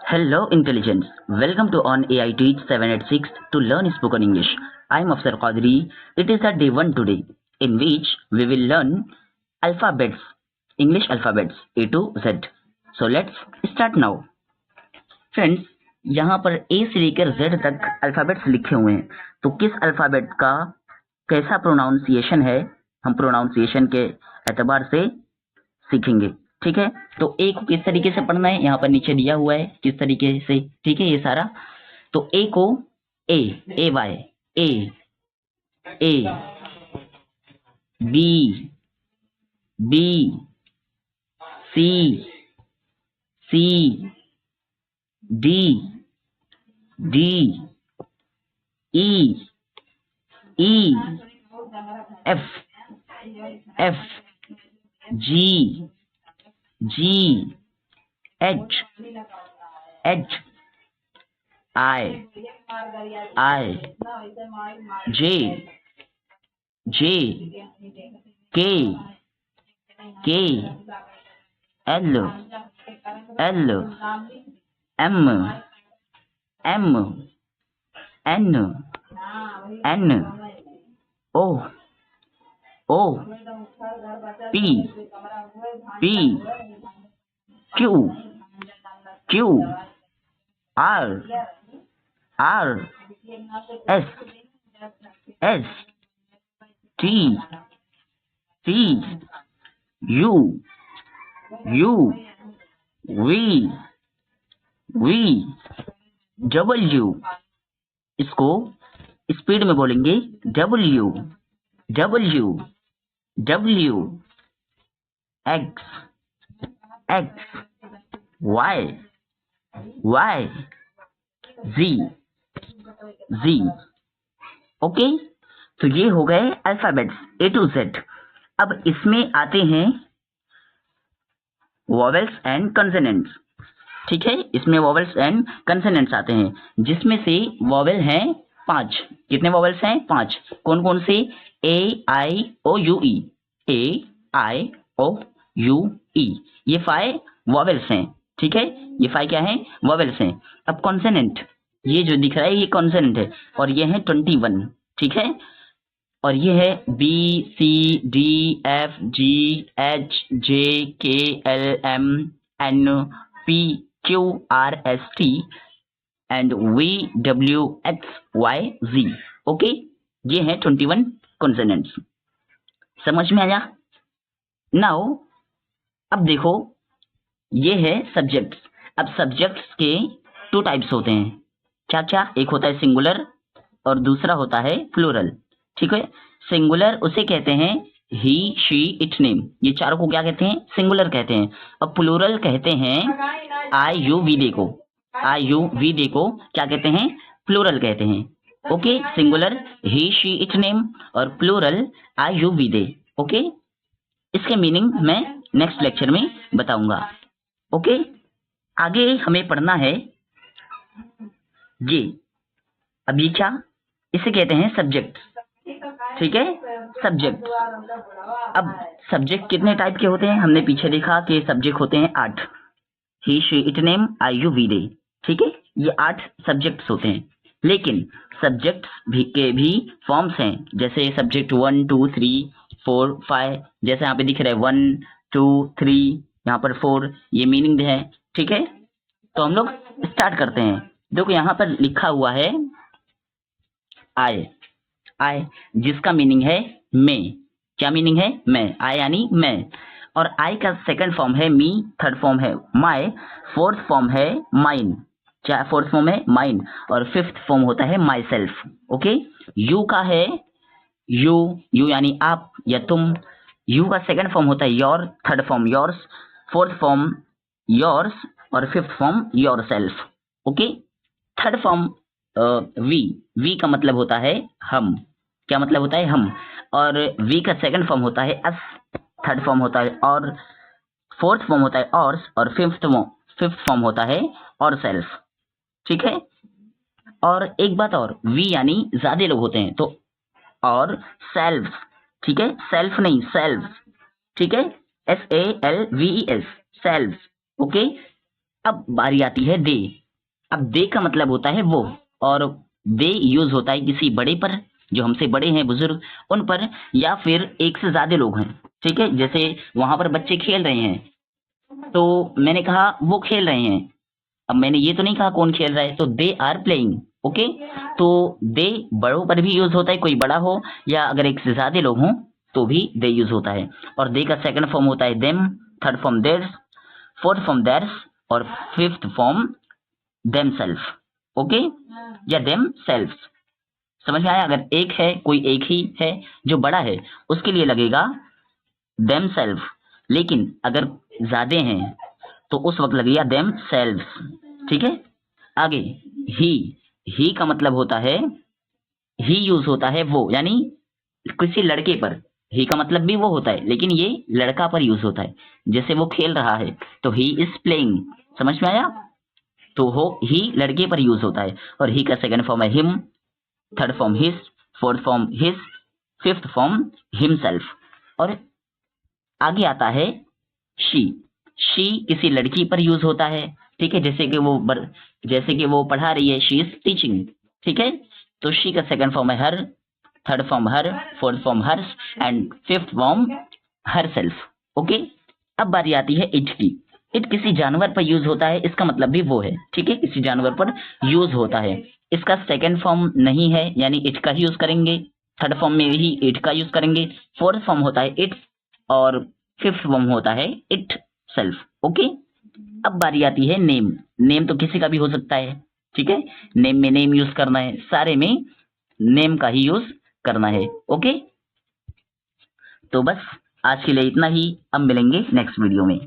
Hello, intelligence. Welcome to On AI Teach 786 to learn spoken English. I am Afsar Qadri. It is a day one today, in which we will learn alphabets, English alphabets A to Z. So let's start now. Friends, यहाँ पर A से लेकर Z तक alphabets लिखे हुए हैं, तो किस अल्फाबेट का कैसा प्रोनाउंसिएशन है हम प्रोनाउंसिएशन के एतबार से सीखेंगे। ठीक है, तो ए को किस तरीके से पढ़ना है यहाँ पर नीचे दिया हुआ है किस तरीके से। ठीक है, ये सारा तो ए को A Y A B B C C D D E E F F G G H I J K L M N O P Q R S T U V W, इसको speed में बोलेंगे W X Y Z। Okay, तो ये हो गए alphabets A to Z। अब इसमें आते हैं वॉवेल्स एंड कंसोनेंट्स। ठीक है, इसमें वॉवेल्स एंड कंसोनेंट्स आते हैं, जिसमें से वॉवेल हैं 5। कितने वॉवेल्स हैं? 5। कौन कौन से? A I O U E, ये 5 वॉवेल्स हैं। ठीक है, ये 5 क्या हैं? वॉवेल्स हैं। अब कॉन्सोनेंट, ये जो दिख रहा है ये कॉन्सोनेंट है, और ये है 21। ठीक है, और ये है B C D F G H J K L M N P Q R S T and V W X Y Z। Okay, ये है 21 कॉन्सोनेंट्स। समझ में आया? नाउ अब देखो, ये है सब्जेक्ट्स। अब सब्जेक्ट्स के 2 टाइप्स होते हैं। क्या क्या? एक होता है सिंगुलर और दूसरा होता है प्लूरल। ठीक है, सिंगुलर उसे कहते हैं ही शी इट नेम, ये चारों को क्या कहते हैं? सिंगुलर कहते हैं। और प्लूरल कहते हैं आई यू वी दे को क्या कहते हैं? प्लूरल कहते हैं। Okay, singular he she it name और plural I you we they. Okay, इसके मीनिंग मैं नेक्स्ट लेक्चर में बताऊंगा। ओके, आगे हमें पढ़ना है ये। अब ये क्या? इसे कहते हैं सब्जेक्ट। ठीक है, सब्जेक्ट। अब सब्जेक्ट कितने टाइप के होते हैं? हमने पीछे देखा कि सब्जेक्ट होते हैं 8। He she it name I you we they. ठीक है, ये 8 सब्जेक्ट्स होते हैं। लेकिन सब्जेक्ट्स के भी फॉर्म्स हैं, जैसे सब्जेक्ट 1 2 3 4 5, जैसे यहाँ पे दिख रहा है 1 2 3, यहाँ पर 4, ये मीनिंग है। ठीक है, तो हम लोग स्टार्ट करते हैं। देखो यहाँ पर लिखा हुआ है आई, जिसका मीनिंग है मैं। क्या मीनिंग है? मैं। आई यानी मैं। और आई का सेकंड फॉर्म है मी, थर्ड फॉर्म है माई, फोर्थ फॉर्म है माइन। क्या फोर्थ फॉर्म है? माइन। और फिफ्थ फॉर्म होता है माई सेल्फ। ओके, यू का है यू यानी आप या तुम। यू का सेकंड फॉर्म होता है your, third form yours, fourth form yours और fifth form yourself. Okay, third form we का मतलब होता है हम। क्या मतलब होता है? हम। और वी का सेकंड फॉर्म होता है अस, थर्ड फॉर्म होता है और, फोर्थ फॉर्म होता है ऑर्स और फिफ्थ फॉर्म होता है और सेल्फ। ठीक है, और एक बात और, वी यानी ज्यादा लोग होते हैं, तो और सेल्फ। ठीक है, सेल्फ नहीं सेल्फ। ठीक है, SALVES, सेल्फ। ओके, अब बारी आती है दे। अब दे का मतलब होता है वो, और दे यूज होता है किसी बड़े पर, जो हमसे बड़े हैं, बुजुर्ग, उन पर, या फिर एक से ज्यादा लोग हैं। ठीक है, जैसे वहां पर बच्चे खेल रहे हैं, तो मैंने कहा वो खेल रहे हैं। अब मैंने ये तो नहीं कहा कौन खेल रहा है, तो दे आर प्लेइंग। ओके, तो दे बड़ों पर भी यूज होता है, कोई बड़ा हो या अगर एक से ज्यादा लोग हों तो भी दे यूज होता है। और दे का सेकंड फॉर्म होता है them, third form theirs, fourth form theirs, और फिफ्थ फॉर्म देमसेल्फ। ओके, या देम सेल्फ। समझ में आया? अगर एक है, कोई एक ही है जो बड़ा है, उसके लिए लगेगा देम सेल्फ, लेकिन अगर ज्यादा हैं तो उस वक्त लगेगा देम सेल्व्स। ठीक है, आगे ही का मतलब होता है, ही यूज होता है वो, यानी किसी लड़के पर। ही का मतलब भी वो होता है, लेकिन ये लड़का पर यूज होता है। जैसे वो खेल रहा है तो ही इज प्लेइंग। समझ में आया? तो हो ही लड़के पर यूज होता है, और ही का सेकंड फॉर्म है him, third form his, fourth form his, fifth form himself. और आगे आता है शी। शी किसी लड़की पर यूज होता है। ठीक है, जैसे कि वो पढ़ा रही है, शी इज टीचिंग। ठीक है, तो शी का सेकंड फॉर्म है her, third form her, fourth form hers, and fifth form herself. Okay, अब बारी आती है इट की। इट किसी जानवर पर यूज होता है, इसका मतलब भी वो है। ठीक है, किसी जानवर पर यूज होता है। इसका सेकंड फॉर्म नहीं है, यानी इट का ही यूज करेंगे। थर्ड फॉर्म में ही इट का यूज करेंगे। फोर्थ फॉर्म होता है इट, और फिफ्थ फॉर्म होता है इट सेल्फ। ओके, अब बारी आती है नेम। नेम तो किसी का भी हो सकता है। ठीक है, नेम में नेम यूज करना है, सारे में नेम का ही यूज करना है। ओके, तो बस आज के लिए इतना ही। अब मिलेंगे नेक्स्ट वीडियो में।